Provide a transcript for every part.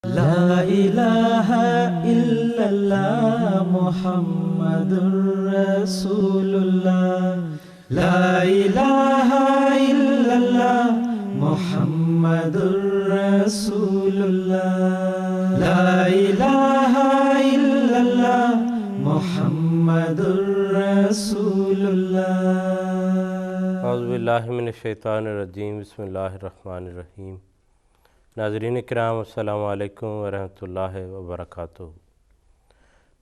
لا الہ الا اللہ محمد رسول اللہ، لا الہ الا اللہ محمد رسول اللہ، لا الہ الا اللہ محمد رسول اللہ۔ اعوذ باللہ من الشیطان الرجیم، بسم اللہ الرحمن الرحیم۔ ناظرین کرام، السلام علیکم ورحمۃ اللہ وبرکاتہ۔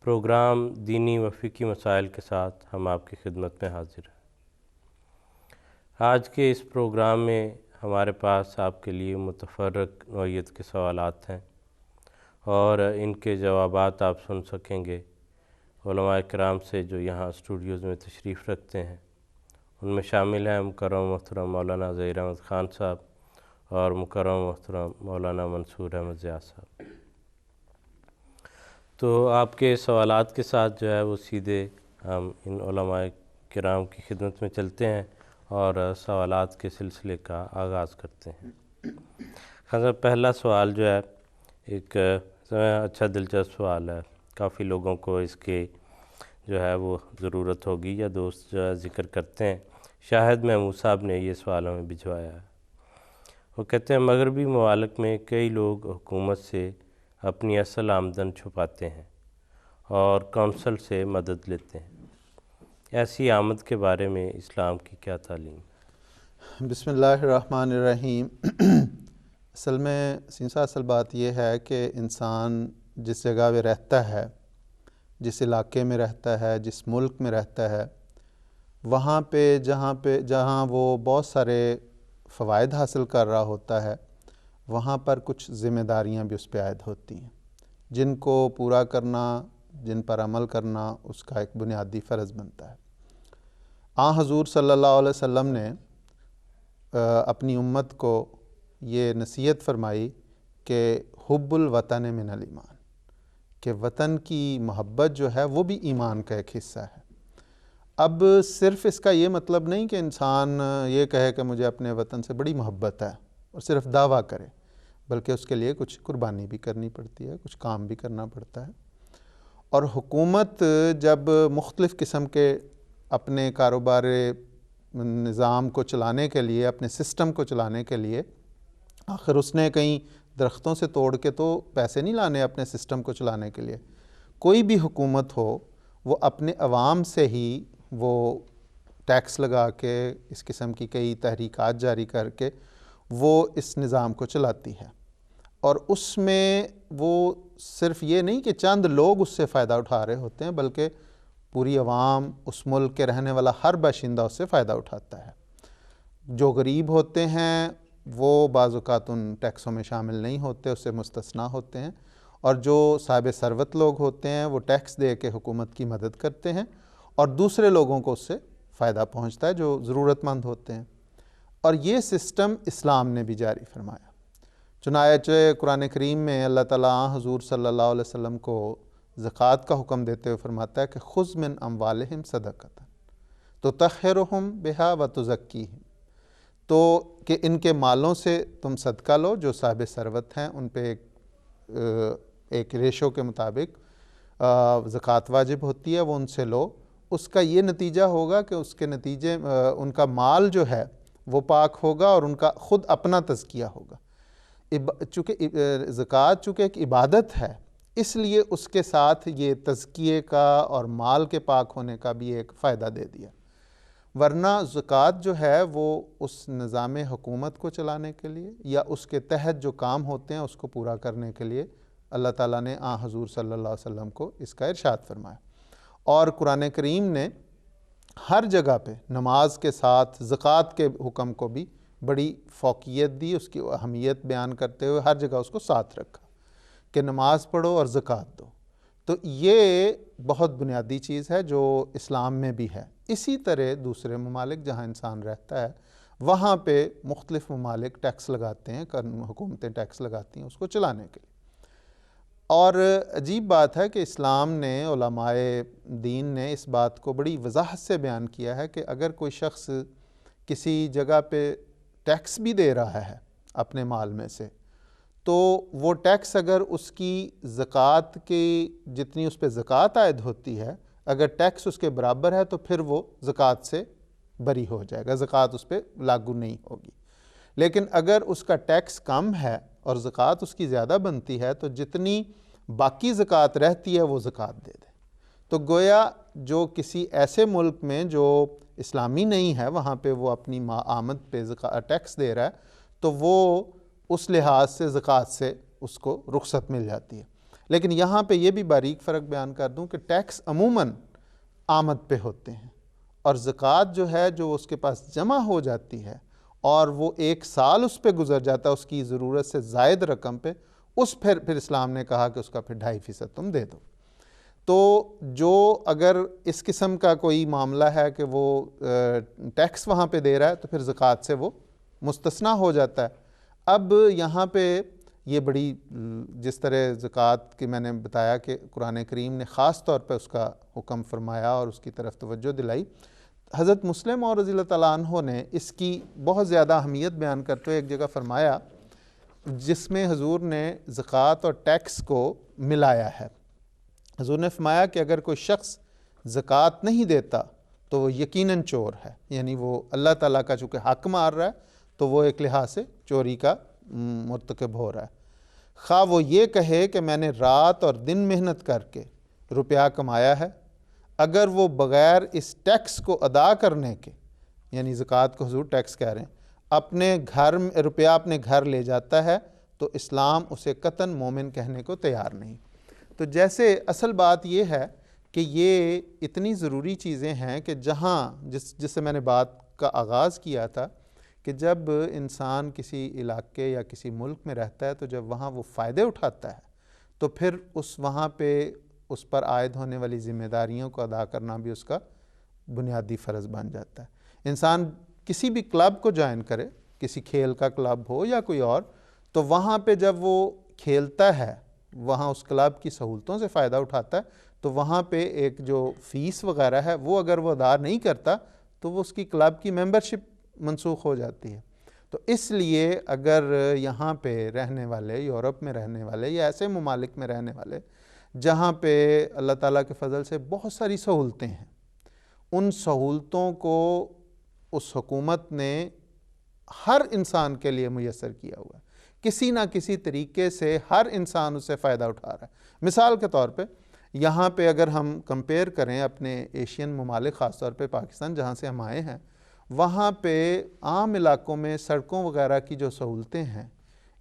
پروگرام دینی و فقہی مسائل کے ساتھ ہم آپ کی خدمت میں حاضر ہیں۔ آج کے اس پروگرام میں ہمارے پاس آپ کے لیے متفرق نوعیت کے سوالات ہیں اور ان کے جوابات آپ سن سکیں گے علماء کرام سے جو یہاں اسٹوڈیوز میں تشریف رکھتے ہیں۔ ان میں شامل ہیں مکرم محترم مولانا ظہیر احمد خان صاحب اور مکرم محترم مولانا منصور احمد ضیاء صاحب۔ تو آپ کے سوالات کے ساتھ جو ہے وہ سیدھے ہم ان علماء کرام کی خدمت میں چلتے ہیں اور سوالات کے سلسلے کا آغاز کرتے ہیں۔ خاصا پہلا سوال جو ہے ایک اچھا دلچسپ سوال ہے، کافی لوگوں کو اس کے جو ہے وہ ضرورت ہوگی یا دوست جو ہے ذکر کرتے ہیں۔ شاہد محمود صاحب نے یہ سوال ہمیں بھجوایا ہے۔ وہ کہتے ہیں مغربی ممالک میں کئی لوگ حکومت سے اپنی اصل آمدن چھپاتے ہیں اور کونسل سے مدد لیتے ہیں، ایسی آمد کے بارے میں اسلام کی کیا تعلیم ہے؟ بسم اللہ الرحمن الرحیم۔ اصل میں اصل بات یہ ہے کہ انسان جس جگہ پہ رہتا ہے، جس علاقے میں رہتا ہے، جس ملک میں رہتا ہے، وہاں پہ جہاں وہ بہت سارے فوائد حاصل کر رہا ہوتا ہے، وہاں پر کچھ ذمہ داریاں بھی اس پہ عائد ہوتی ہیں جن کو پورا کرنا، جن پر عمل کرنا اس کا ایک بنیادی فرض بنتا ہے۔ حضور صلی اللہ علیہ وسلم نے اپنی امت کو یہ نصیحت فرمائی کہ حب الوطن من الایمان، کہ وطن کی محبت جو ہے وہ بھی ایمان کا ایک حصہ ہے۔ اب صرف اس کا یہ مطلب نہیں کہ انسان یہ کہے کہ مجھے اپنے وطن سے بڑی محبت ہے اور صرف دعویٰ کرے، بلکہ اس کے لیے کچھ قربانی بھی کرنی پڑتی ہے، کچھ کام بھی کرنا پڑتا ہے۔ اور حکومت جب مختلف قسم کے اپنے کاروبار نظام کو چلانے کے لیے، اپنے سسٹم کو چلانے کے لیے، آخر اس نے کہیں درختوں سے توڑ کے تو پیسے نہیں لانے اپنے سسٹم کو چلانے کے لیے۔ کوئی بھی حکومت ہو وہ اپنے عوام سے ہی وہ ٹیکس لگا کے، اس قسم کی کئی تحریکات جاری کر کے وہ اس نظام کو چلاتی ہے۔ اور اس میں وہ صرف یہ نہیں کہ چند لوگ اس سے فائدہ اٹھا رہے ہوتے ہیں، بلکہ پوری عوام، اس ملک کے رہنے والا ہر باشندہ اس سے فائدہ اٹھاتا ہے۔ جو غریب ہوتے ہیں وہ بعض اوقات ان ٹیکسوں میں شامل نہیں ہوتے، اس سے مستثنیٰ ہوتے ہیں، اور جو صاحب ثروت لوگ ہوتے ہیں وہ ٹیکس دے کے حکومت کی مدد کرتے ہیں اور دوسرے لوگوں کو اس سے فائدہ پہنچتا ہے جو ضرورت مند ہوتے ہیں۔ اور یہ سسٹم اسلام نے بھی جاری فرمایا۔ چنانچہ قرآن کریم میں اللہ تعالیٰ حضور صلی اللہ علیہ وسلم کو زکوٰۃ کا حکم دیتے ہوئے فرماتا ہے کہ خذ من اموالہم صدقۃ تطہرہم بہا وتزکیہم، تو کہ ان کے مالوں سے تم صدقہ لو، جو صاحب ثروت ہیں ان پہ ایک ریشو کے مطابق زکوٰۃ واجب ہوتی ہے، وہ ان سے لو۔ اس کا یہ نتیجہ ہوگا کہ اس کے نتیجے ان کا مال جو ہے وہ پاک ہوگا اور ان کا خود اپنا تزکیہ ہوگا۔ چونکہ زکوٰۃ چونکہ ایک عبادت ہے، اس لیے اس کے ساتھ یہ تزکیے کا اور مال کے پاک ہونے کا بھی ایک فائدہ دے دیا۔ ورنہ زکوٰۃ جو ہے وہ اس نظام حکومت کو چلانے کے لیے یا اس کے تحت جو کام ہوتے ہیں اس کو پورا کرنے کے لیے اللہ تعالیٰ نے حضور صلی اللہ علیہ وسلم کو اس کا ارشاد فرمایا۔ اور قرآن کریم نے ہر جگہ پہ نماز کے ساتھ زکوٰۃ کے حکم کو بھی بڑی فوقیت دی، اس کی اہمیت بیان کرتے ہوئے ہر جگہ اس کو ساتھ رکھا کہ نماز پڑھو اور زکوٰۃ دو۔ تو یہ بہت بنیادی چیز ہے جو اسلام میں بھی ہے۔ اسی طرح دوسرے ممالک جہاں انسان رہتا ہے وہاں پہ مختلف ممالک ٹیکس لگاتے ہیں، حکومتیں ٹیکس لگاتی ہیں اس کو چلانے کے لیے۔ اور عجیب بات ہے کہ اسلام نے، علماء دین نے اس بات کو بڑی وضاحت سے بیان کیا ہے کہ اگر کوئی شخص کسی جگہ پہ ٹیکس بھی دے رہا ہے اپنے مال میں سے، تو وہ ٹیکس اگر اس کی زکوٰۃ کی جتنی اس پہ زکوٰۃ عائد ہوتی ہے اگر ٹیکس اس کے برابر ہے تو پھر وہ زکوٰۃ سے بری ہو جائے گا، زکوٰۃ اس پہ لاگو نہیں ہوگی۔ لیکن اگر اس کا ٹیکس کم ہے اور زکوٰۃ اس کی زیادہ بنتی ہے تو جتنی باقی زکوٰۃ رہتی ہے وہ زکوٰۃ دے دے۔ تو گویا جو کسی ایسے ملک میں جو اسلامی نہیں ہے وہاں پہ وہ اپنی آمد پہ ٹیکس دے رہا ہے تو وہ اس لحاظ سے زکوٰۃ سے اس کو رخصت مل جاتی ہے۔ لیکن یہاں پہ یہ بھی باریک فرق بیان کر دوں کہ ٹیکس عموماً آمد پہ ہوتے ہیں اور زکوٰۃ جو ہے جو اس کے پاس جمع ہو جاتی ہے اور وہ ایک سال اس پہ گزر جاتا ہے اس کی ضرورت سے زائد رقم پہ، اس پھر اسلام نے کہا کہ اس کا پھر 2.5% تم دے دو۔ تو جو اگر اس قسم کا کوئی معاملہ ہے کہ وہ ٹیکس وہاں پہ دے رہا ہے تو پھر زکوٰۃ سے وہ مستثنیٰ ہو جاتا ہے۔ اب یہاں پہ یہ بڑی جس طرح زکوٰۃ کی میں نے بتایا کہ قرآن کریم نے خاص طور پہ اس کا حکم فرمایا اور اس کی طرف توجہ دلائی، حضرت مسلم اور رضی اللہ تعالیٰ عنہ نے اس کی بہت زیادہ اہمیت بیان کرتے ہوئے ایک جگہ فرمایا جس میں حضور نے زکوٰۃ اور ٹیکس کو ملایا ہے۔ حضور نے فرمایا کہ اگر کوئی شخص زکوٰۃ نہیں دیتا تو وہ یقیناً چور ہے، یعنی وہ اللہ تعالیٰ کا چونکہ حق مار رہا ہے تو وہ ایک لحاظ سے چوری کا مرتکب ہو رہا ہے۔ خواہ وہ یہ کہے کہ میں نے رات اور دن محنت کر کے روپیہ کمایا ہے، اگر وہ بغیر اس ٹیکس کو ادا کرنے کے، یعنی زکوٰۃ کو حضور ٹیکس کہہ رہے ہیں، اپنے گھر میں روپیہ اپنے گھر لے جاتا ہے تو اسلام اسے قطعاً مومن کہنے کو تیار نہیں۔ تو جیسے اصل بات یہ ہے کہ یہ اتنی ضروری چیزیں ہیں کہ جہاں جس سے میں نے بات کا آغاز کیا تھا کہ جب انسان کسی علاقے یا کسی ملک میں رہتا ہے تو جب وہاں وہ فائدے اٹھاتا ہے تو پھر وہاں پہ اس پر عائد ہونے والی ذمہ داریوں کو ادا کرنا بھی اس کا بنیادی فرض بن جاتا ہے۔ انسان کسی بھی کلب کو جوائن کرے، کسی کھیل کا کلب ہو یا کوئی اور، تو وہاں پہ جب وہ کھیلتا ہے وہاں اس کلب کی سہولتوں سے فائدہ اٹھاتا ہے تو وہاں پہ ایک جو فیس وغیرہ ہے وہ اگر وہ ادا نہیں کرتا تو وہ اس کی کلب کی ممبرشپ منسوخ ہو جاتی ہے۔ تو اس لیے اگر یہاں پہ رہنے والے، یورپ میں رہنے والے یا ایسے ممالک میں رہنے والے جہاں پہ اللہ تعالیٰ کے فضل سے بہت ساری سہولتیں ہیں، ان سہولتوں کو اس حکومت نے ہر انسان کے لیے میسر کیا ہوا ہے، کسی نہ کسی طریقے سے ہر انسان اس سے فائدہ اٹھا رہا ہے۔ مثال کے طور پہ یہاں پہ اگر ہم کمپیئر کریں اپنے ایشین ممالک، خاص طور پہ پاکستان جہاں سے ہم آئے ہیں، وہاں پہ عام علاقوں میں سڑکوں وغیرہ کی جو سہولتیں ہیں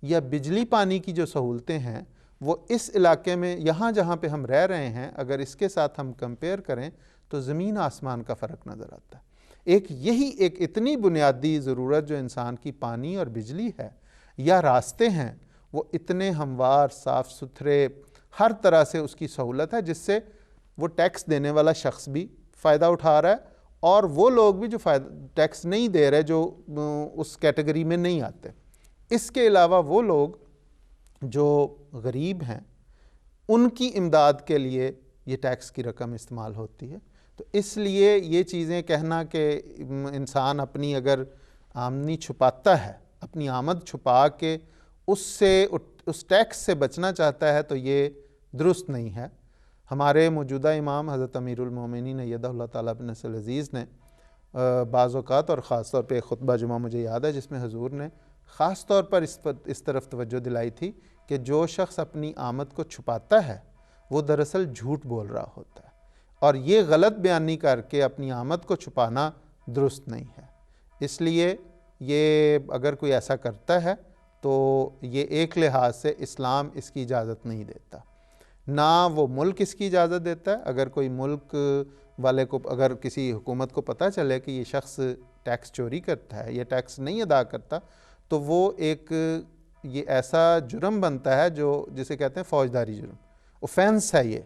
یا بجلی پانی کی جو سہولتیں ہیں وہ اس علاقے میں یہاں جہاں پہ ہم رہ رہے ہیں اگر اس کے ساتھ ہم کمپیئر کریں تو زمین آسمان کا فرق نظر آتا ہے۔ ایک اتنی بنیادی ضرورت جو انسان کی پانی اور بجلی ہے یا راستے ہیں، وہ اتنے ہموار، صاف ستھرے، ہر طرح سے اس کی سہولت ہے جس سے وہ ٹیکس دینے والا شخص بھی فائدہ اٹھا رہا ہے اور وہ لوگ بھی جو ٹیکس نہیں دے رہے، جو اس کیٹیگری میں نہیں آتے۔ اس کے علاوہ وہ لوگ جو غریب ہیں ان کی امداد کے لیے یہ ٹیکس کی رقم استعمال ہوتی ہے۔ تو اس لیے یہ چیزیں کہنا کہ انسان اپنی اگر آمدنی چھپاتا ہے، اپنی آمد چھپا کے اس ٹیکس سے بچنا چاہتا ہے تو یہ درست نہیں ہے۔ ہمارے موجودہ امام حضرت امیر المومنین ایدہ اللہ تعالیٰ بنصر العزیز نے بعض اوقات اور خاص طور پہ خطبہ جمعہ مجھے یاد ہے جس میں حضور نے خاص طور پر اس طرف توجہ دلائی تھی کہ جو شخص اپنی آمد کو چھپاتا ہے وہ دراصل جھوٹ بول رہا ہوتا ہے، اور یہ غلط بیانی کر کے اپنی آمد کو چھپانا درست نہیں ہے۔ اس لیے یہ اگر کوئی ایسا کرتا ہے تو یہ ایک لحاظ سے اسلام اس کی اجازت نہیں دیتا، نہ وہ ملک اس کی اجازت دیتا ہے۔ اگر کوئی ملک والے کو، اگر کسی حکومت کو پتہ چلے کہ یہ شخص ٹیکس چوری کرتا ہے یا ٹیکس نہیں ادا کرتا تو وہ یہ ایسا جرم بنتا ہے جسے کہتے ہیں فوجداری جرم، اوفینس ہے یہ،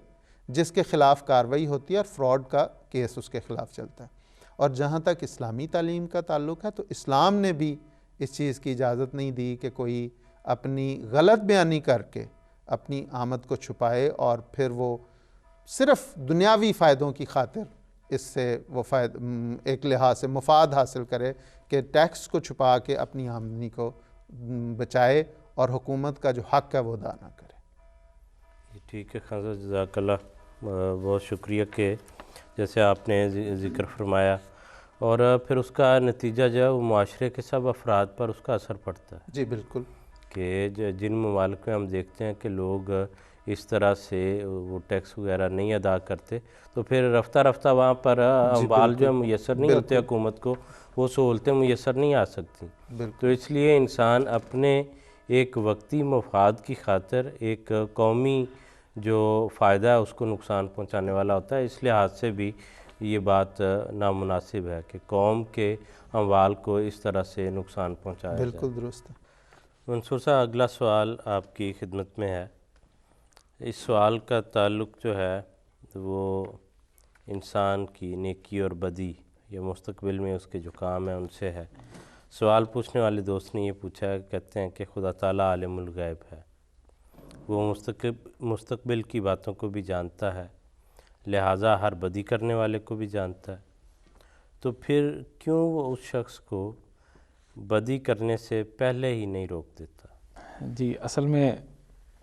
جس کے خلاف کارروائی ہوتی ہے اور فراڈ کا کیس اس کے خلاف چلتا ہے۔ اور جہاں تک اسلامی تعلیم کا تعلق ہے تو اسلام نے بھی اس چیز کی اجازت نہیں دی کہ کوئی اپنی غلط بیانی کر کے اپنی آمد کو چھپائے اور پھر وہ صرف دنیاوی فائدوں کی خاطر اس سے وہ ایک لحاظ سے مفاد حاصل کرے کہ ٹیکس کو چھپا کے اپنی آمدنی کو بچائے اور حکومت کا جو حق ہے وہ ادا نہ کرے۔ ٹھیک ہے خان صاحب، جزاک اللہ، بہت شکریہ کہ جیسے آپ نے ذکر فرمایا، اور پھر اس کا نتیجہ جو ہے وہ معاشرے کے سب افراد پر اس کا اثر پڑتا ہے جی بالکل، کہ جن ممالک میں ہم دیکھتے ہیں کہ لوگ اس طرح سے وہ ٹیکس وغیرہ نہیں ادا کرتے، تو پھر رفتہ رفتہ وہاں پر اموال جو ہے میسر نہیں ہوتے حکومت کو، وہ سہولتیں میسر نہیں آ سکتی۔ تو اس لیے انسان اپنے ایک وقتی مفاد کی خاطر ایک قومی جو فائدہ ہے اس کو نقصان پہنچانے والا ہوتا ہے۔ اس لحاظ سے بھی یہ بات نامناسب ہے کہ قوم کے اموال کو اس طرح سے نقصان پہنچایا جائے۔ بالکل درست ہے۔ منصور صاحب، اگلا سوال آپ کی خدمت میں ہے۔ اس سوال کا تعلق جو ہے وہ انسان کی نیکی اور بدی یا مستقبل میں اس کے جو کام ہیں ان سے ہے۔ سوال پوچھنے والے دوست نے یہ پوچھا ہے، کہتے ہیں کہ خدا تعالیٰ عالم الغیب ہے، وہ مستقبل کی باتوں کو بھی جانتا ہے، لہٰذا ہر بدی کرنے والے کو بھی جانتا ہے، تو پھر کیوں وہ اس شخص کو بدی کرنے سے پہلے ہی نہیں روک دیتا؟ جی، اصل میں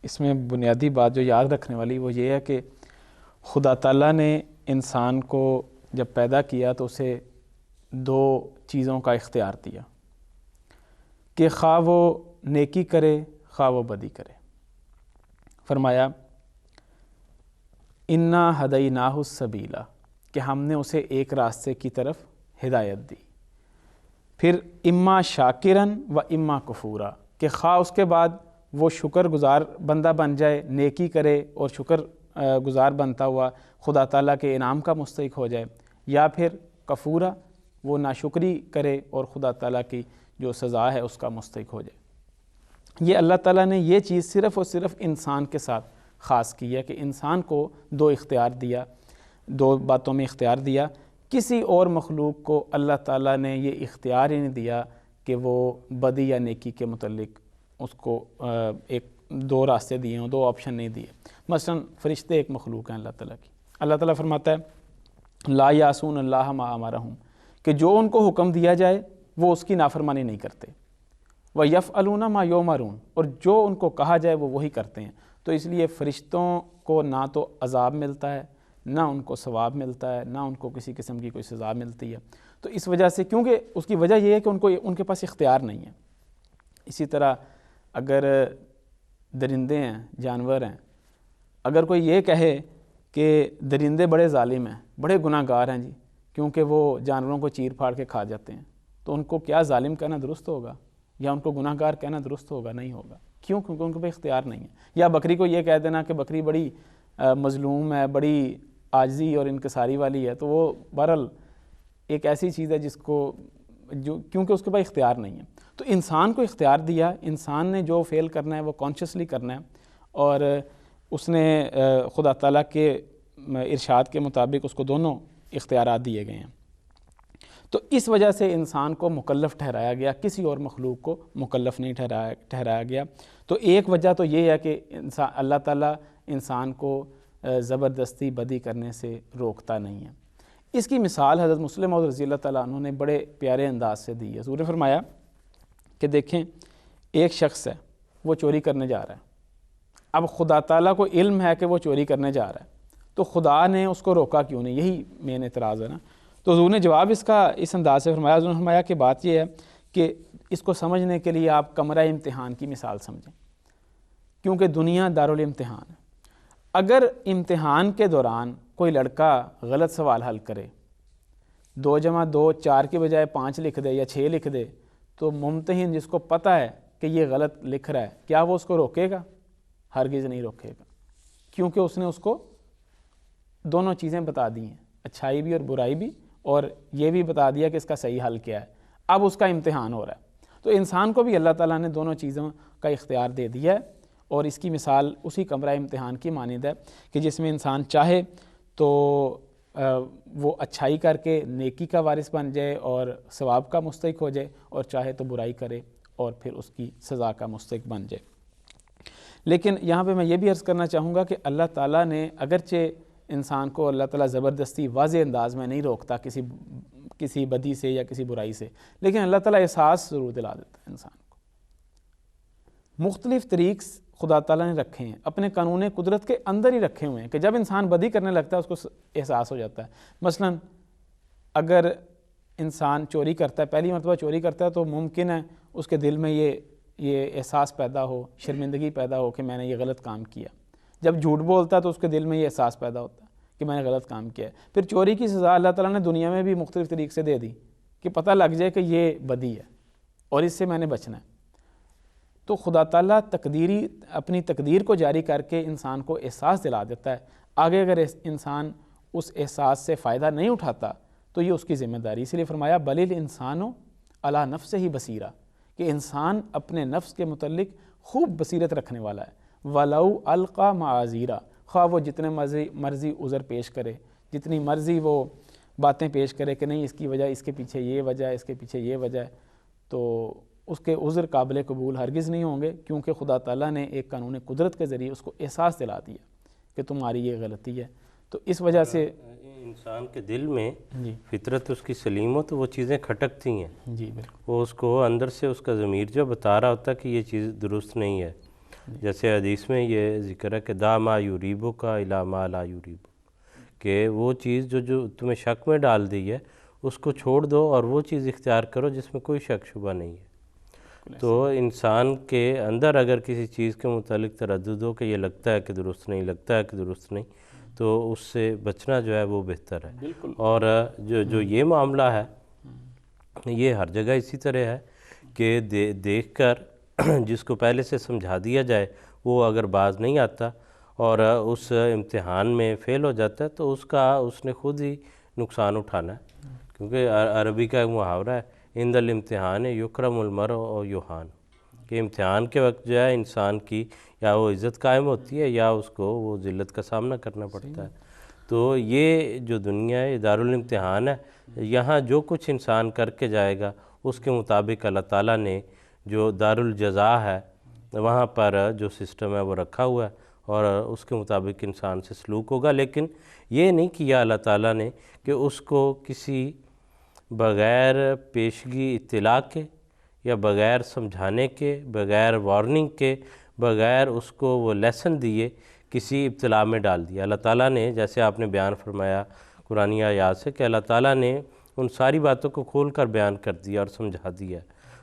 اس میں بنیادی بات جو یاد رکھنے والی وہ یہ ہے کہ خدا تعالیٰ نے انسان کو جب پیدا کیا تو اسے دو چیزوں کا اختیار دیا کہ خواہ وہ نیکی کرے خواہ وہ بدی کرے۔ فرمایا انا ہدیناہ السبیلا، کہ ہم نے اسے ایک راستے کی طرف ہدایت دی۔ پھر اما شاکرن و اما کفورا، کہ خواہ اس کے بعد وہ شکر گزار بندہ بن جائے، نیکی کرے اور شکر گزار بنتا ہوا خدا تعالیٰ کے انعام کا مستحق ہو جائے، یا پھر کفورا، وہ ناشکری کرے اور خدا تعالیٰ کی جو سزا ہے اس کا مستحق ہو جائے۔ یہ اللہ تعالیٰ نے یہ چیز صرف اور صرف انسان کے ساتھ خاص کی ہے کہ انسان کو دو اختیار دیا، دو باتوں میں اختیار دیا۔ کسی اور مخلوق کو اللہ تعالیٰ نے یہ اختیار ہی نہیں دیا کہ وہ بدی یا نیکی کے متعلق اس کو ایک دو راستے دیے ہوں، دو آپشن نہیں دیے۔ مثلا فرشتے ایک مخلوق ہیں اللہ تعالیٰ کی، اللہ تعالیٰ فرماتا ہے لا یعصون اللہ ما امرہم، کہ جو ان کو حکم دیا جائے وہ اس کی نافرمانی نہیں کرتے، وَيَفْعَلُونَ مَا يُؤْمَرُونَ، اور جو ان کو کہا جائے وہ وہی کرتے ہیں۔ تو اس لیے فرشتوں کو نہ تو عذاب ملتا ہے، نہ ان کو ثواب ملتا ہے، نہ ان کو کسی قسم کی کوئی سزا ملتی ہے۔ تو اس وجہ سے، کیونکہ اس کی وجہ یہ ہے کہ ان کے پاس اختیار نہیں ہے۔ اسی طرح اگر درندے ہیں، جانور ہیں، اگر کوئی یہ کہے کہ درندے بڑے ظالم ہیں، بڑے گناہ گار ہیں جی، کیونکہ وہ جانوروں کو چیر پھاڑ کے کھا جاتے ہیں، تو ان کو کیا ظالم کہنا درست ہوگا یا ان کو گناہ گار کہنا درست ہوگا؟ نہیں ہوگا۔ کیوں؟ کیونکہ ان کے پاس اختیار نہیں ہے۔ یا بکری کو یہ کہہ دینا کہ بکری بڑی مظلوم ہے، بڑی عاجزی اور انکساری والی ہے، تو وہ بہرحال ایک ایسی چیز ہے جس کو کیونکہ اس کے پاس اختیار نہیں ہے۔ تو انسان کو اختیار دیا، انسان نے جو فعل کرنا ہے وہ کانشیسلی کرنا ہے، اور اس نے خدا تعالیٰ کے ارشاد کے مطابق اس کو دونوں اختیارات دیے گئے ہیں۔ تو اس وجہ سے انسان کو مکلف ٹھہرایا گیا، کسی اور مخلوق کو مکلف نہیں ٹھہرایا گیا۔ تو ایک وجہ تو یہ ہے کہ اللہ تعالیٰ انسان کو زبردستی بدی کرنے سے روکتا نہیں ہے۔ اس کی مثال حضرت مسلم موعود رضی اللہ تعالیٰ عنہ نے بڑے پیارے انداز سے دی ہے۔ حضور نے فرمایا کہ دیکھیں، ایک شخص ہے، وہ چوری کرنے جا رہا ہے۔ اب خدا تعالیٰ کو علم ہے کہ وہ چوری کرنے جا رہا ہے، تو خدا نے اس کو روکا کیوں نہیں؟ یہی مین اعتراض ہے نا۔ تو حضور نے جواب اس کا اس انداز سے فرمایا۔ حضور نے فرمایا کہ بات یہ ہے کہ اس کو سمجھنے کے لیے آپ کمرہ امتحان کی مثال سمجھیں، کیونکہ دنیا دارالامتحان ہے۔ اگر امتحان کے دوران کوئی لڑکا غلط سوال حل کرے، 2 + 2 4 کے بجائے 5 لکھ دے یا 6 لکھ دے، تو ممتحن جس کو پتہ ہے کہ یہ غلط لکھ رہا ہے، کیا وہ اس کو روکے گا؟ ہرگز نہیں روکے گا، کیونکہ اس نے اس کو دونوں چیزیں بتا دی ہیں، اچھائی بھی اور برائی بھی، اور یہ بھی بتا دیا کہ اس کا صحیح حل کیا ہے۔ اب اس کا امتحان ہو رہا ہے۔ تو انسان کو بھی اللہ تعالیٰ نے دونوں چیزوں کا اختیار دے دیا ہے، اور اس کی مثال اسی کمرہ امتحان کی مانند ہے کہ جس میں انسان چاہے تو وہ اچھائی کر کے نیکی کا وارث بن جائے اور ثواب کا مستحق ہو جائے، اور چاہے تو برائی کرے اور پھر اس کی سزا کا مستحق بن جائے۔ لیکن یہاں پہ میں یہ بھی عرض کرنا چاہوں گا کہ اللہ تعالیٰ نے اگرچہ انسان کو اللہ تعالیٰ زبردستی واضح انداز میں نہیں روکتا کسی بدی سے یا کسی برائی سے، لیکن اللہ تعالیٰ احساس ضرور دلا دیتا ہے انسان کو۔ مختلف طریق خدا تعالیٰ نے رکھے ہیں، اپنے قانون قدرت کے اندر ہی رکھے ہوئے ہیں کہ جب انسان بدی کرنے لگتا ہے اس کو احساس ہو جاتا ہے۔ مثلا اگر انسان چوری کرتا ہے، پہلی مرتبہ چوری کرتا ہے تو ممکن ہے اس کے دل میں یہ احساس پیدا ہو، شرمندگی پیدا ہو کہ میں نے یہ غلط کام کیا۔ جب جھوٹ بولتا ہے تو اس کے دل میں یہ احساس پیدا ہوتا ہے کہ میں نے غلط کام کیا ہے۔ پھر چوری کی سزا اللہ تعالیٰ نے دنیا میں بھی مختلف طریق سے دے دی کہ پتہ لگ جائے کہ یہ بدی ہے اور اس سے میں نے بچنا ہے۔ تو خدا تعالیٰ اپنی تقدیر کو جاری کر کے انسان کو احساس دلا دیتا ہے۔ آگے اگر انسان اس احساس سے فائدہ نہیں اٹھاتا تو یہ اس کی ذمہ داری، اس لیے فرمایا بل الانسان علی نفسہ بصیرہ، کہ انسان اپنے نفس کے متعلق خوب بصیرت رکھنے والا ہے۔ ولو القی معاذیرا، خواہ وہ جتنے مرضی عذر پیش کرے، جتنی مرضی وہ باتیں پیش کرے کہ نہیں اس کی وجہ، اس کے پیچھے یہ وجہ ہے، اس کے پیچھے یہ وجہ ہے، تو اس کے عذر قابل قبول ہرگز نہیں ہوں گے، کیونکہ خدا تعالیٰ نے ایک قانون قدرت کے ذریعے اس کو احساس دلا دیا کہ تمہاری یہ غلطی ہے۔ تو اس وجہ سے انسان کے دل میں فطرت اس کی سلیم ہو تو وہ چیزیں کھٹکتی ہیں، جی بالکل، وہ اس کو اندر سے اس کا ضمیر جو بتا رہا ہوتا ہے کہ یہ چیز درست نہیں ہے۔ جیسے حدیث میں یہ ذکر ہے کہ دا ما یریبک الی ما لا یریبک، کہ وہ چیز جو تمہیں شک میں ڈال دی ہے اس کو چھوڑ دو اور وہ چیز اختیار کرو جس میں کوئی شک شبہ نہیں ہے۔ تو انسان کے اندر اگر کسی چیز کے متعلق تردد ہو کہ یہ لگتا ہے کہ درست نہیں، لگتا ہے کہ درست نہیں، تو اس سے بچنا جو ہے وہ بہتر ہے۔ اور جو یہ معاملہ ہے یہ ہر جگہ اسی طرح ہے کہ دیکھ کر جس کو پہلے سے سمجھا دیا جائے وہ اگر باز نہیں آتا اور اس امتحان میں فیل ہو جاتا ہے تو اس نے خود ہی نقصان اٹھانا ہے، کیونکہ عربی کا ایک محاورہ ہے عند الامتحان یکرم المرء و یہان، کہ امتحان کے وقت جو ہے انسان کی یا وہ عزت قائم ہوتی ہے یا اس کو وہ ذلت کا سامنا کرنا پڑتا ہے۔ تو یہ جو دنیا ہے دارالامتحان ہے، یہاں جو کچھ انسان کر کے جائے گا اس کے مطابق اللہ تعالیٰ نے جو دارالجزا ہے وہاں پر جو سسٹم ہے وہ رکھا ہوا ہے اور اس کے مطابق انسان سے سلوک ہوگا۔ لیکن یہ نہیں کیا اللہ تعالیٰ نے کہ اس کو کسی بغیر پیشگی اطلاع کے یا بغیر سمجھانے کے، بغیر وارننگ کے، بغیر اس کو وہ لیسن دیے کسی ابتلا میں ڈال دیا۔ اللہ تعالیٰ نے جیسے آپ نے بیان فرمایا قرآنی آیات سے کہ اللہ تعالیٰ نے ان ساری باتوں کو کھول کر بیان کر دیا اور سمجھا دیا۔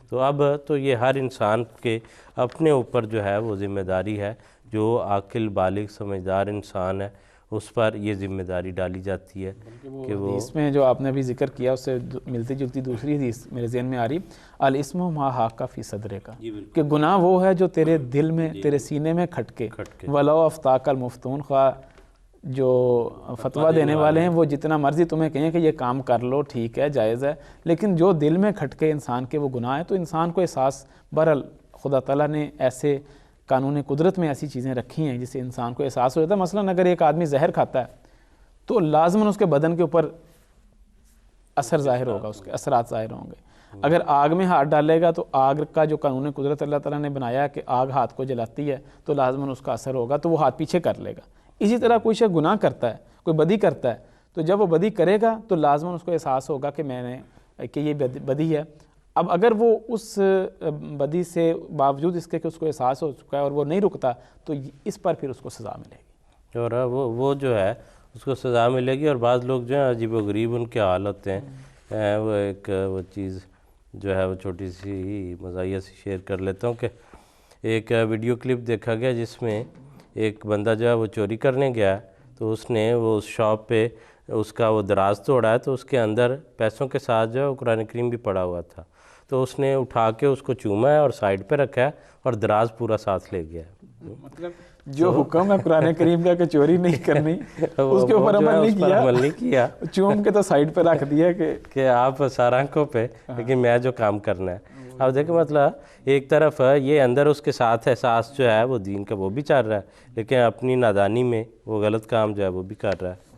تو اب تو یہ ہر انسان کے اپنے اوپر جو ہے وہ ذمہ داری ہے، جو عاقل بالغ سمجھدار انسان ہے اس پر یہ ذمہ داری ڈالی جاتی ہے کہ وہ اس میں جو آپ نے ابھی ذکر کیا اس سے ملتی جلتی دوسری حدیث میرے ذہن میں آ رہی، الاسم ما حاک فی صدرے کا، کہ گناہ وہ ہے جو تیرے دل میں تیرے سینے میں کھٹکے، ولو افتاک المفتون، خواہ جو فتویٰ دینے والے ہیں وہ جتنا مرضی تمہیں کہیں کہ یہ کام کر لو، ٹھیک ہے، جائز ہے، لیکن جو دل میں کھٹکے انسان کے وہ گناہ ہے، تو انسان کو احساس، بہرحال خدا تعالیٰ نے ایسے قانون قدرت میں ایسی چیزیں رکھی ہیں جس سے انسان کو احساس ہو جاتا ہے۔ مثلا اگر ایک آدمی زہر کھاتا ہے تو لازماً اس کے بدن کے اوپر اثر ظاہر ہوگا، اس کے اثرات ظاہر ہوں گے۔ اگر آگ میں ہاتھ ڈالے گا تو آگ کا جو قانون قدرت اللہ تعالیٰ نے بنایا کہ آگ ہاتھ کو جلاتی ہے تو لازماً اس کا اثر ہوگا، تو وہ ہاتھ پیچھے کر لے گا۔ اسی طرح کوئی شخص گناہ کرتا ہے، کوئی بدی کرتا ہے، تو جب وہ بدی کرے گا تو لازماً اس کو احساس ہوگا کہ میں نے کہ یہ بدی ہے۔ اب اگر وہ اس بدی سے باوجود اس کے کہ اس کو احساس ہو چکا ہے اور وہ نہیں رکتا تو اس پر پھر اس کو سزا ملے گی، اور وہ جو ہے اس کو سزا ملے گی۔ اور بعض لوگ جو ہیں عجیب و غریب ان کے حال ہوتے ہیں۔ وہ چیز جو ہے وہ چھوٹی سی مزاحیہ سے شیئر کر لیتا ہوں کہ ایک ویڈیو کلپ دیکھا گیا جس میں ایک بندہ جو ہے وہ چوری کرنے گیا تو اس نے وہ اس شاپ پہ اس کا وہ دراز توڑا ہے، تو اس کے اندر پیسوں کے ساتھ جو ہے وہ قرآن کریم بھی پڑا ہوا تھا، تو اس نے اٹھا کے اس کو چوما ہے اور سائڈ پہ رکھا ہے اور دراز پورا ساتھ لے گیا ہے۔ مطلب جو حکم ہے قرآن کریم کا کہ چوری نہیں کرنی اس کے اوپر عمل نہیں کیا، چوم کے تو سائڈ پہ رکھ دیا کہ آپ سارانکوں پہ، لیکن میں جو کام کرنا ہے۔ اب دیکھیں مطلب ایک طرف یہ اندر اس کے ساتھ احساس جو ہے وہ دین کا وہ بھی چل رہا ہے، لیکن اپنی نادانی میں وہ غلط کام جو ہے وہ بھی کر رہا ہے۔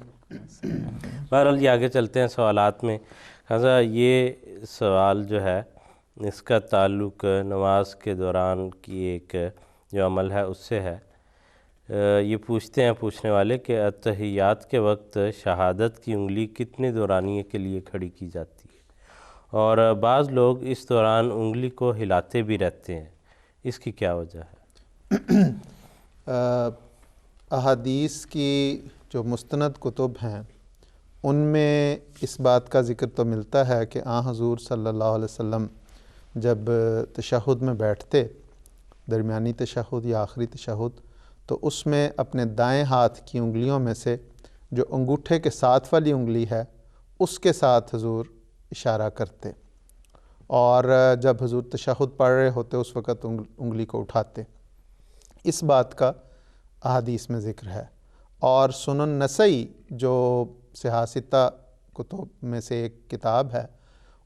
بہرحال یہ آگے چلتے ہیں سوالات میں۔ خاصا یہ سوال جو ہے اس کا تعلق نماز کے دوران کی ایک جو عمل ہے اس سے ہے۔ یہ پوچھتے ہیں پوچھنے والے کہ اتحیات کے وقت شہادت کی انگلی کتنے دورانیے کے لیے کھڑی کی جاتی ہے، اور بعض لوگ اس دوران انگلی کو ہلاتے بھی رہتے ہیں، اس کی کیا وجہ ہے؟ احادیث کی جو مستند کتب ہیں ان میں اس بات کا ذکر تو ملتا ہے کہ حضور صلی اللہ علیہ وسلم جب تشہد میں بیٹھتے، درمیانی تشہد یا آخری تشہد، تو اس میں اپنے دائیں ہاتھ کی انگلیوں میں سے جو انگوٹھے کے ساتھ والی انگلی ہے اس کے ساتھ حضور اشارہ کرتے، اور جب حضور تشہد پڑھ رہے ہوتے اس وقت انگلی کو اٹھاتے۔ اس بات کا احادیث میں ذکر ہے۔ اور سنن نسائی جو صحاح ستہ کتب میں سے ایک کتاب ہے،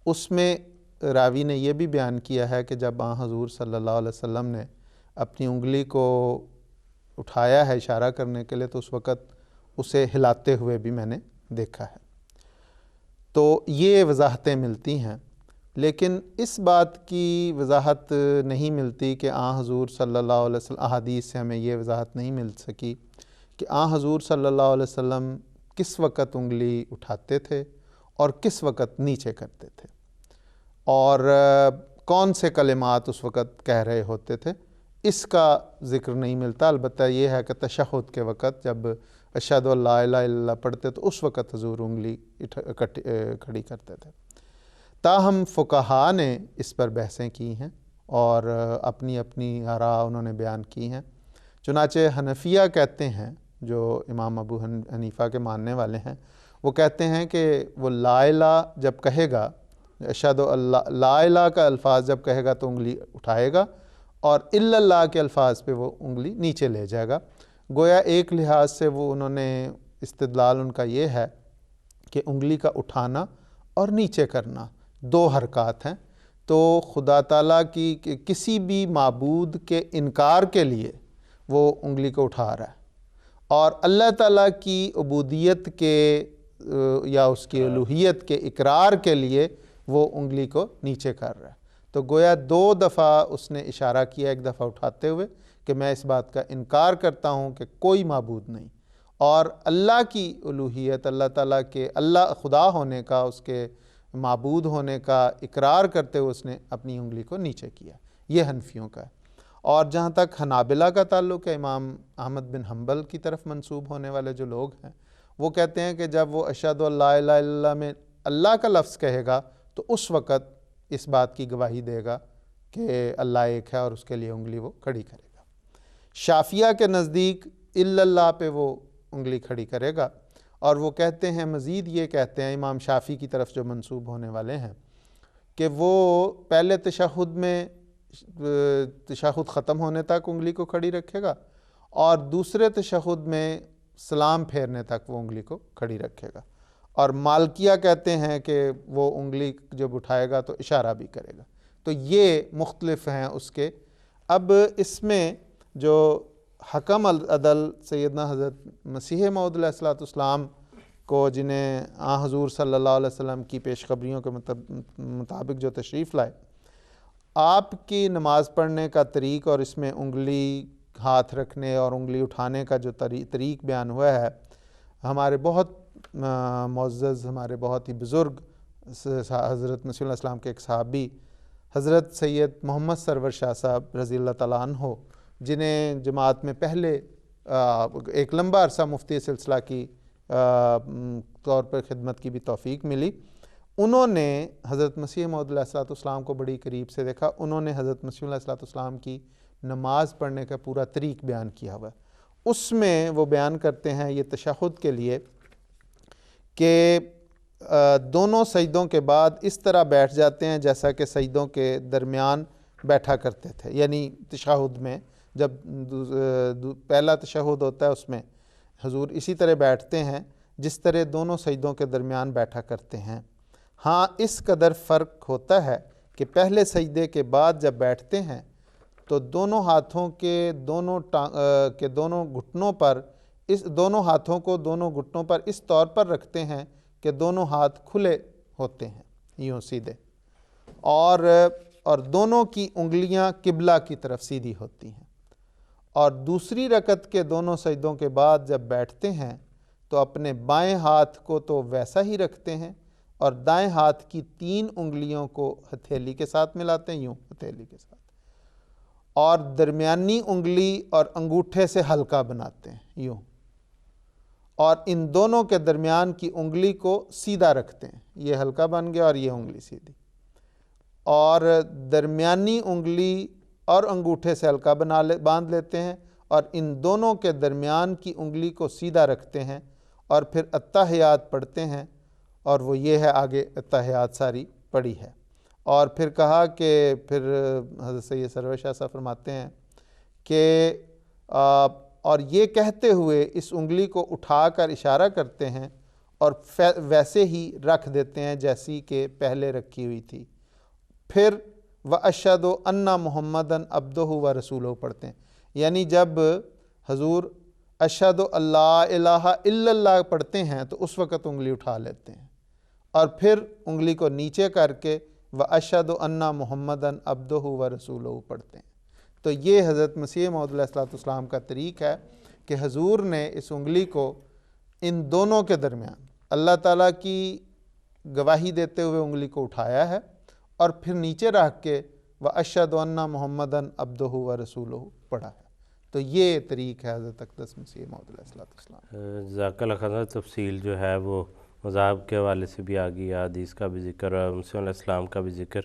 اس میں راوی نے یہ بھی بیان کیا ہے کہ جب حضور صلی اللہ علیہ وسلم نے اپنی انگلی کو اٹھایا ہے اشارہ کرنے کے لیے تو اس وقت اسے ہلاتے ہوئے بھی میں نے دیکھا ہے۔ تو یہ وضاحتیں ملتی ہیں، لیکن اس بات کی وضاحت نہیں ملتی کہ حضور صلی اللہ علیہ وسلم، احادیث سے ہمیں یہ وضاحت نہیں مل سکی کہ حضور صلی اللہ علیہ وسلم کس وقت انگلی اٹھاتے تھے اور کس وقت نیچے کرتے تھے، اور کون سے کلمات اس وقت کہہ رہے ہوتے تھے، اس کا ذکر نہیں ملتا۔ البتہ یہ ہے کہ تشہد کے وقت جب اشہد ان لا الہ الا اللہ پڑھتے تو اس وقت حضور انگلی کھڑی کرتے تھے۔ تاہم فقہاء نے اس پر بحثیں کی ہیں اور اپنی اپنی آراء انہوں نے بیان کی ہیں۔ چنانچہ حنفیہ کہتے ہیں، جو امام ابو حنیفہ کے ماننے والے ہیں، وہ کہتے ہیں کہ وہ لا الہ جب کہے گا، اشہد اللہ لا الہ کا الفاظ جب کہے گا تو انگلی اٹھائے گا، اور الا اللہ کے الفاظ پہ وہ انگلی نیچے لے جائے گا۔ گویا ایک لحاظ سے وہ انہوں نے استدلال ان کا یہ ہے کہ انگلی کا اٹھانا اور نیچے کرنا دو حرکات ہیں، تو خدا تعالیٰ کی کسی بھی معبود کے انکار کے لیے وہ انگلی کو اٹھا رہا ہے، اور اللہ تعالیٰ کی عبودیت کے یا اس کی الوہیت کے اقرار کے لیے وہ انگلی کو نیچے کر رہا ہے۔ تو گویا دو دفعہ اس نے اشارہ کیا، ایک دفعہ اٹھاتے ہوئے کہ میں اس بات کا انکار کرتا ہوں کہ کوئی معبود نہیں، اور اللہ کی الوہیت، اللہ تعالیٰ کے اللہ خدا ہونے کا، اس کے معبود ہونے کا اقرار کرتے ہوئے اس نے اپنی انگلی کو نیچے کیا۔ یہ حنفیوں کا ہے۔ اور جہاں تک حنابلہ کا تعلق ہے، امام احمد بن حنبل کی طرف منسوب ہونے والے جو لوگ ہیں، وہ کہتے ہیں کہ جب وہ اشہد ان لا الہ الا اللہ میں اللہ کا لفظ کہے گا تو اس وقت اس بات کی گواہی دے گا کہ اللہ ایک ہے، اور اس کے لیے انگلی وہ کھڑی کرے گا۔ شافعیہ کے نزدیک الا اللہ پہ وہ انگلی کھڑی کرے گا، اور وہ کہتے ہیں، مزید یہ کہتے ہیں امام شافعی کی طرف جو منسوب ہونے والے ہیں، کہ وہ پہلے تشہد میں تشہد ختم ہونے تک انگلی کو کھڑی رکھے گا، اور دوسرے تشہد میں سلام پھیرنے تک وہ انگلی کو کھڑی رکھے گا، اور مالکیہ کہتے ہیں کہ وہ انگلی جب اٹھائے گا تو اشارہ بھی کرے گا۔ تو یہ مختلف ہیں اس کے۔ اب اس میں جو حکم العدل سیدنا حضرت مسیح موعود علیہ السلام کو، جنہیں حضور صلی اللہ علیہ وسلم کی پیشخبریوں کے مطابق جو تشریف لائے، آپ کی نماز پڑھنے کا طریق اور اس میں انگلی ہاتھ رکھنے اور انگلی اٹھانے کا جو طریق بیان ہوا ہے، ہمارے بہت معزز، ہمارے بہت ہی بزرگ حضرت مسیح علیہ السلام کے ایک صحابی حضرت سید محمد سرور شاہ صاحب رضی اللہ تعالیٰ عنہ، جنہیں جماعت میں پہلے ایک لمبا عرصہ مفتی سلسلہ کی طور پر خدمت کی بھی توفیق ملی، انہوں نے حضرت مسیح موعود علیہ السلام کو بڑی قریب سے دیکھا۔ انہوں نے حضرت مسیح علیہ السلام کی نماز پڑھنے کا پورا طریق بیان کیا ہوا ہے۔ اس میں وہ بیان کرتے ہیں یہ تشہد کے لیے کہ دونوں سجدوں کے بعد اس طرح بیٹھ جاتے ہیں جیسا کہ سجدوں کے درمیان بیٹھا کرتے تھے، یعنی تشہد میں جب پہلا تشہد ہوتا ہے اس میں حضور اسی طرح بیٹھتے ہیں جس طرح دونوں سجدوں کے درمیان بیٹھا کرتے ہیں۔ ہاں، اس قدر فرق ہوتا ہے کہ پہلے سجدے کے بعد جب بیٹھتے ہیں تو دونوں ہاتھوں کے دونوں گھٹنوں پر دونوں ہاتھوں کو دونوں گھٹنوں پر اس طور پر رکھتے ہیں کہ دونوں ہاتھ کھلے ہوتے ہیں یوں سیدھے، اور دونوں کی انگلیاں قبلہ کی طرف سیدھی ہوتی ہیں، اور دوسری رکعت کے دونوں سجدوں کے بعد جب بیٹھتے ہیں تو اپنے بائیں ہاتھ کو تو ویسا ہی رکھتے ہیں اور دائیں ہاتھ کی 3 انگلیوں کو ہتھیلی کے ساتھ ملاتے ہیں، یوں ہتھیلی کے ساتھ، اور درمیانی انگلی اور انگوٹھے سے حلقہ بناتے ہیں یوں، اور ان دونوں کے درمیان کی انگلی کو سیدھا رکھتے ہیں، یہ حلقہ بن گیا اور یہ انگلی سیدھی، اور درمیانی انگلی اور انگوٹھے سے حلقہ باندھ لیتے ہیں اور ان دونوں کے درمیان کی انگلی کو سیدھا رکھتے ہیں اور پھر التحیات پڑھتے ہیں، اور وہ یہ ہے آگے التحیات ساری پڑھی ہے۔ اور پھر کہا کہ پھر حضرت سید سرور شاہ صاحب فرماتے ہیں کہ اور یہ کہتے ہوئے اس انگلی کو اٹھا کر اشارہ کرتے ہیں اور ویسے ہی رکھ دیتے ہیں جیسی کہ پہلے رکھی ہوئی تھی، پھر وَأَشْهَدُ أَنَّ مُحَمَّدًا عَبْدُهُ وَرَسُولُهُ پڑھتے ہیں، یعنی جب حضور اشہد اللہ الہ الا اللہ پڑھتے ہیں تو اس وقت انگلی اٹھا لیتے ہیں، اور پھر انگلی کو نیچے کر کے وَأَشْهَدُ أَنَّ مُحَمَّدًا عَبْدُهُ وَرَسُولُهُ پڑھتے ہیں۔ تو یہ حضرت مسیح موعود علیہ السلام کا طریق ہے کہ حضور نے اس انگلی کو ان دونوں کے درمیان اللہ تعالیٰ کی گواہی دیتے ہوئے انگلی کو اٹھایا ہے اور پھر نیچے رکھ کے وَأَشْهَدُ أَنَّ مُحَمَّدًا عَبْدُهُ وَرَسُولُهُ پڑھا ہے۔ تو یہ طریق ہے حضرت اقدس مسیح موعود علیہ السلام۔ جزاک اللہ خیر، تفصیل جو ہے وہ مذاہب کے حوالے سے بھی آ گئی، حدیث کا بھی ذکر اور مسیح علیہ السلام کا بھی ذکر،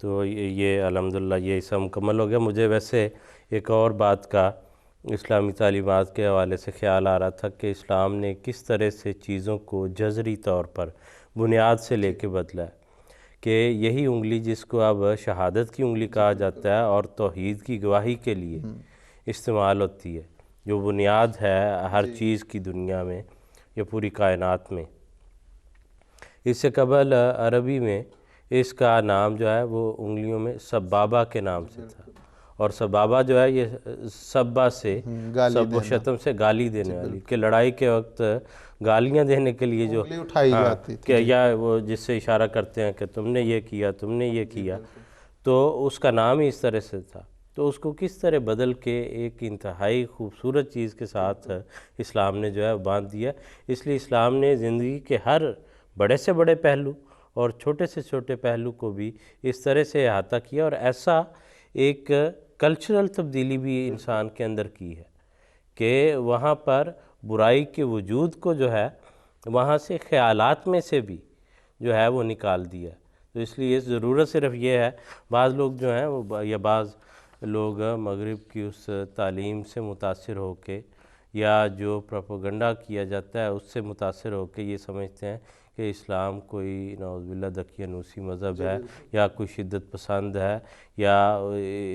تو یہ الحمدللہ یہ حصہ مکمل ہو گیا۔ مجھے ویسے ایک اور بات کا اسلامی تعلیمات کے حوالے سے خیال آ رہا تھا کہ اسلام نے کس طرح سے چیزوں کو جذری طور پر بنیاد سے لے کے بدلا ہے، کہ یہی انگلی جس کو اب شہادت کی انگلی کہا جاتا ہے اور توحید کی گواہی کے لیے استعمال ہوتی ہے، جو بنیاد ہے ہر چیز کی دنیا میں یا پوری کائنات میں۔ اس سے قبل عربی میں اس کا نام جو ہے وہ انگلیوں میں سبابہ کے نام سے تھا، اور سبابہ جو ہے یہ سبہ سے سب و شتم سے گالی دینے والی، کہ لڑائی کے وقت گالیاں دینے کے لیے جو اٹھائی جاتی تھی، یا وہ جس سے اشارہ کرتے ہیں کہ تم نے یہ کیا، تم نے یہ کیا، تو اس کا نام ہی اس طرح سے تھا۔ تو اس کو کس طرح بدل کے ایک انتہائی خوبصورت چیز کے ساتھ اسلام نے جو ہے باندھ دیا۔ اس لیے اسلام نے زندگی کے ہر بڑے سے بڑے پہلو اور چھوٹے سے چھوٹے پہلو کو بھی اس طرح سے احاطہ کیا، اور ایسا ایک کلچرل تبدیلی بھی انسان کے اندر کی ہے کہ وہاں پر برائی کے وجود کو جو ہے وہاں سے خیالات میں سے بھی جو ہے وہ نکال دیا۔ تو اس لیے ضرورت صرف یہ ہے، بعض لوگ جو ہیں وہ یا بعض لوگ مغرب کی اس تعلیم سے متاثر ہو کے یا جو پروپیگنڈا کیا جاتا ہے اس سے متاثر ہو کے یہ سمجھتے ہیں کہ اسلام کوئی نعوذ باللہ دقیانوسی مذہب ہے یا کوئی شدت پسند ہے یا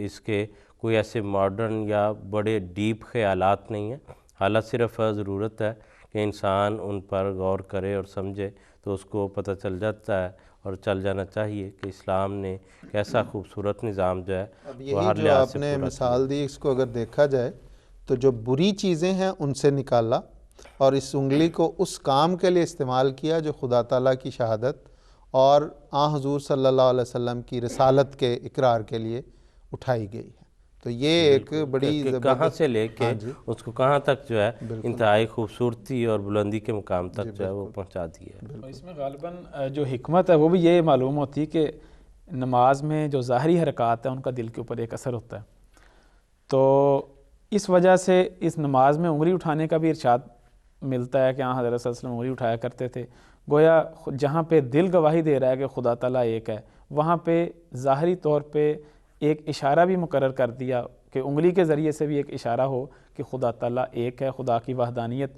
اس کے کوئی ایسے ماڈرن یا بڑے ڈیپ خیالات نہیں ہیں۔ حالات صرف ضرورت ہے کہ انسان ان پر غور کرے اور سمجھے تو اس کو پتہ چل جاتا ہے اور چل جانا چاہیے کہ اسلام نے کیسا خوبصورت نظام جو ہے اب یہی جو آپ نے مثال دی، اس کو اگر دیکھا جائے تو جو بری چیزیں ہیں ان سے نکالا اور اس انگلی کو اس کام کے لیے استعمال کیا جو خدا تعالیٰ کی شہادت اور حضور صلی اللہ علیہ وسلم کی رسالت کے اقرار کے لیے اٹھائی گئی ہے۔ تو یہ ایک بڑی کہاں سے لے کے اس کو کہاں تک جو ہے انتہائی خوبصورتی اور بلندی کے مقام تک جو ہے وہ پہنچا دی ہے۔ اس میں غالباً جو حکمت ہے وہ بھی یہ معلوم ہوتی کہ نماز میں جو ظاہری حرکات ہیں ان کا دل کے اوپر ایک اثر ہوتا ہے، تو اس وجہ سے اس نماز میں انگلی اٹھانے کا بھی ارشاد ملتا ہے کہ حضرت صلی اللہ علیہ وسلم انگلی اٹھایا کرتے تھے۔ گویا جہاں پہ دل گواہی دے رہا ہے کہ خدا تعالیٰ ایک ہے، وہاں پہ ظاہری طور پہ ایک اشارہ بھی مقرر کر دیا کہ انگلی کے ذریعے سے بھی ایک اشارہ ہو کہ خدا تعالیٰ ایک ہے، خدا کی وحدانیت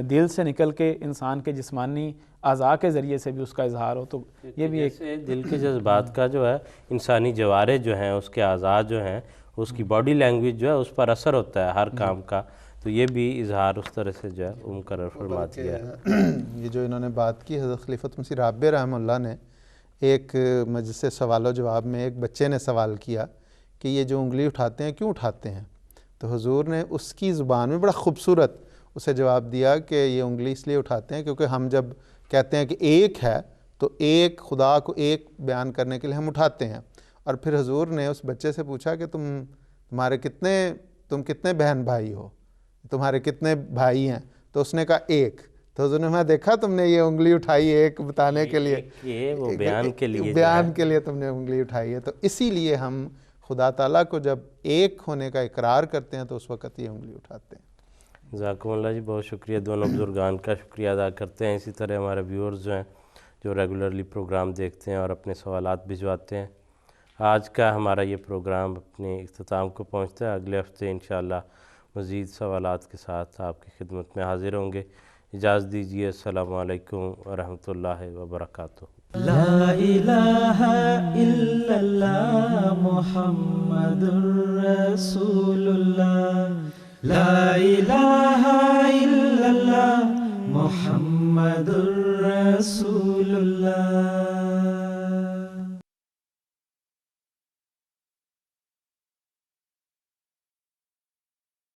دل سے نکل کے انسان کے جسمانی اعضاء کے ذریعے سے بھی اس کا اظہار ہو۔ تو یہ بھی ایک دل کے جذبات کا جو ہے انسانی جوارے جو ہیں اس کے اعضاء جو ہیں اس کی باڈی لینگویج جو ہے اس پر اثر ہوتا ہے ہر کام کا، تو یہ بھی اظہار اس طرح سے جو ہے مقرر فرما دیا ہے۔ یہ جو انہوں نے بات کی، حضرت خلیفۃ مسیح رابع رحمہ اللہ نے ایک مجلس سوال و جواب میں ایک بچے نے سوال کیا کہ یہ جو انگلی اٹھاتے ہیں کیوں اٹھاتے ہیں، تو حضور نے اس کی زبان میں بڑا خوبصورت اسے جواب دیا کہ یہ انگلی اس لیے اٹھاتے ہیں کیونکہ ہم جب کہتے ہیں کہ ایک ہے تو ایک خدا کو ایک بیان کرنے کے لیے ہم اٹھاتے ہیں۔ اور پھر حضور نے اس بچے سے پوچھا کہ تم کتنے بہن بھائی ہو، تمہارے کتنے بھائی ہیں، تو اس نے کہا ایک۔ تو حضور نے میں دیکھا تم نے یہ انگلی اٹھائی ایک بتانے کے لیے، وہ بیان کے لیے بیان کے لیے تم نے انگلی اٹھائی ہے۔ تو اسی لیے ہم خدا تعالیٰ کو جب ایک ہونے کا اقرار کرتے ہیں تو اس وقت یہ انگلی اٹھاتے ہیں۔ جزاکم اللہ جی، بہت شکریہ، دونوں بزرگان کا شکریہ ادا کرتے ہیں۔ اسی طرح ہمارے ویورز جو ہیں جو ریگولرلی پروگرام دیکھتے ہیں اور اپنے سوالات بھجواتے ہیں۔ آج کا ہمارا یہ پروگرام اپنے اختتام کو پہنچتا ہے۔ اگلے ہفتے انشاءاللہ مزید سوالات کے ساتھ آپ کی خدمت میں حاضر ہوں گے۔ اجازت دیجیے، السلام علیکم ورحمۃ اللہ وبرکاتہ۔ لا الہ الا اللہ محمد رسول اللہ، لا الہ الا اللہ محمد رسول اللہ۔